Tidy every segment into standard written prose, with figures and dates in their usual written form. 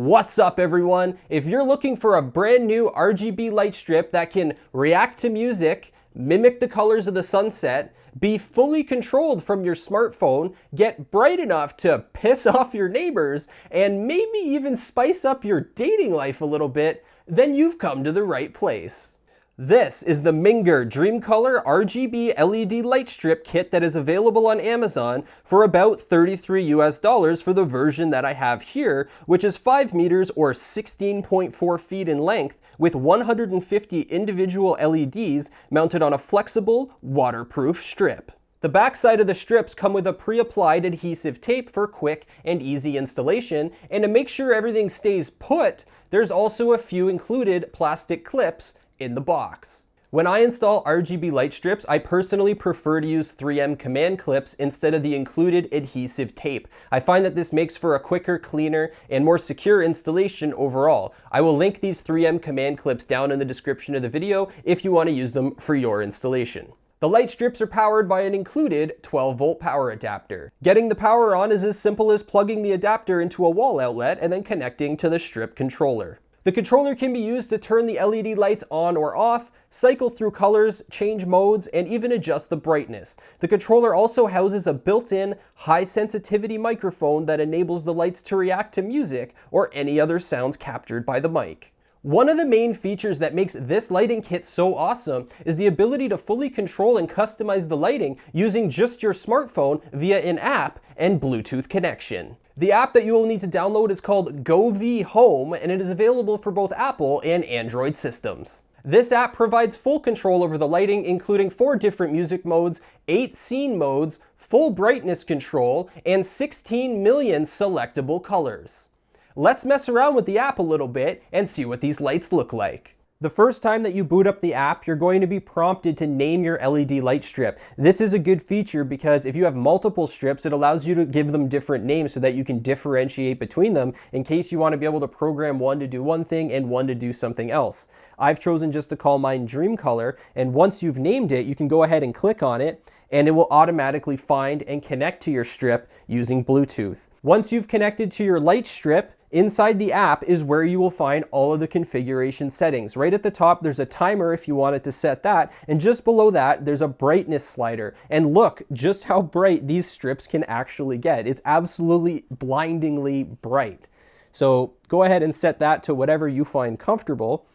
What's up everyone? If you're looking for a brand new RGB light strip that can react to music, mimic the colors of the sunset, be fully controlled from your smartphone, get bright enough to piss off your neighbors, and maybe even spice up your dating life a little bit, then you've come to the right place. This is the Minger DreamColor RGB LED light strip kit that is available on Amazon for about $33 for the version that I have here, which is 5 meters or 16.4 feet in length with 150 individual LEDs mounted on a flexible, waterproof strip. The backside of the strips come with a pre-applied adhesive tape for quick and easy installation, and to make sure everything stays put, there's also a few included plastic clips in the box. When I install RGB light strips, I personally prefer to use 3M command clips instead of the included adhesive tape. I find that this makes for a quicker, cleaner, and more secure installation overall. I will link these 3M command clips down in the description of the video if you want to use them for your installation. The light strips are powered by an included 12-volt power adapter. Getting the power on is as simple as plugging the adapter into a wall outlet and then connecting to the strip controller. The controller can be used to turn the LED lights on or off, cycle through colors, change modes, and even adjust the brightness. The controller also houses a built-in high-sensitivity microphone that enables the lights to react to music or any other sounds captured by the mic. One of the main features that makes this lighting kit so awesome is the ability to fully control and customize the lighting using just your smartphone via an app and Bluetooth connection. The app that you will need to download is called Govee Home, and it is available for both Apple and Android systems. This app provides full control over the lighting, including 4 different music modes, 8 scene modes, full brightness control, and 16 million selectable colors. Let's mess around with the app a little bit and see what these lights look like. The first time that you boot up the app, you're going to be prompted to name your LED light strip. This is a good feature because if you have multiple strips, it allows you to give them different names so that you can differentiate between them in case you want to be able to program one to do one thing and one to do something else. I've chosen just to call mine DreamColor, and once you've named it, you can go ahead and click on it, and it will automatically find and connect to your strip using Bluetooth. Once you've connected to your light strip, inside the app is where you will find all of the configuration settings. Right at the top, there's a timer if you wanted to set that, and just below that, there's a brightness slider. And look just how bright these strips can actually get. It's absolutely blindingly bright. So go ahead and set that to whatever you find comfortable.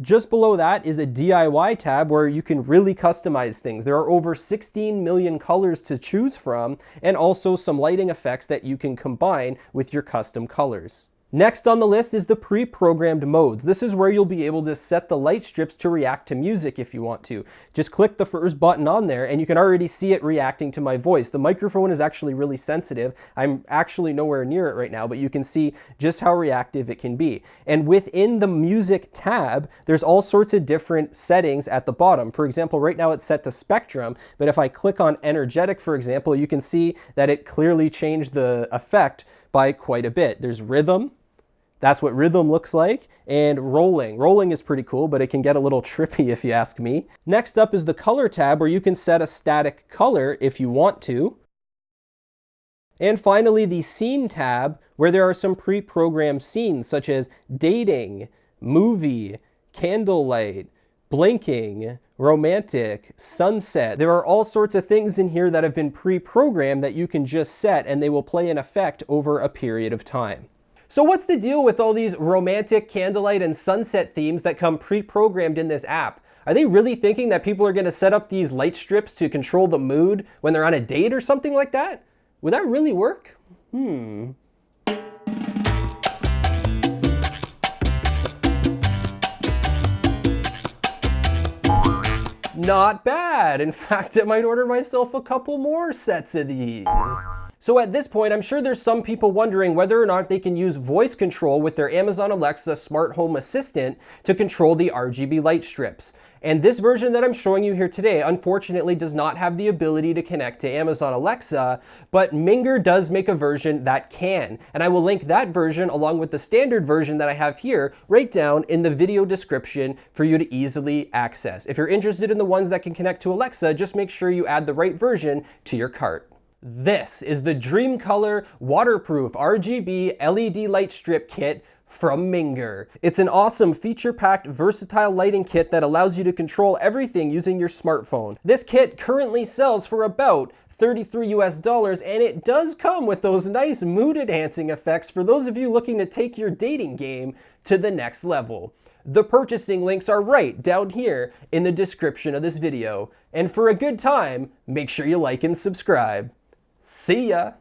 Just below that is a DIY tab where you can really customize things. There are over 16 million colors to choose from, and also some lighting effects that you can combine with your custom colors. Next on the list is the pre-programmed modes. This is where you'll be able to set the light strips to react to music if you want to. Just click the first button on there and you can already see it reacting to my voice. The microphone is actually really sensitive. I'm actually nowhere near it right now, but you can see just how reactive it can be. And within the music tab, there's all sorts of different settings at the bottom. For example, right now it's set to spectrum, but if I click on energetic, for example, you can see that it clearly changed the effect by quite a bit. There's rhythm. That's what rhythm looks like, and rolling. Rolling is pretty cool, but it can get a little trippy if you ask me. Next up is the color tab where you can set a static color if you want to. And finally, the scene tab where there are some pre-programmed scenes such as dating, movie, candlelight, blinking, romantic, sunset. There are all sorts of things in here that have been pre-programmed that you can just set and they will play in effect over a period of time. So what's the deal with all these romantic, candlelight, and sunset themes that come pre-programmed in this app? Are they really thinking that people are going to set up these light strips to control the mood when they're on a date or something like that? Would that really work? Not bad. In fact, I might order myself a couple more sets of these. So at this point, I'm sure there's some people wondering whether or not they can use voice control with their Amazon Alexa smart home assistant to control the RGB light strips. And this version that I'm showing you here today, unfortunately, does not have the ability to connect to Amazon Alexa, but Minger does make a version that can. And I will link that version along with the standard version that I have here right down in the video description for you to easily access. If you're interested in the ones that can connect to Alexa, just make sure you add the right version to your cart. This is the DreamColor waterproof RGB LED light strip kit from Minger. It's an awesome feature-packed, versatile lighting kit that allows you to control everything using your smartphone. This kit currently sells for about $33 US, and it does come with those nice mood-enhancing effects for those of you looking to take your dating game to the next level. The purchasing links are right down here in the description of this video. And for a good time, make sure you like and subscribe. See ya!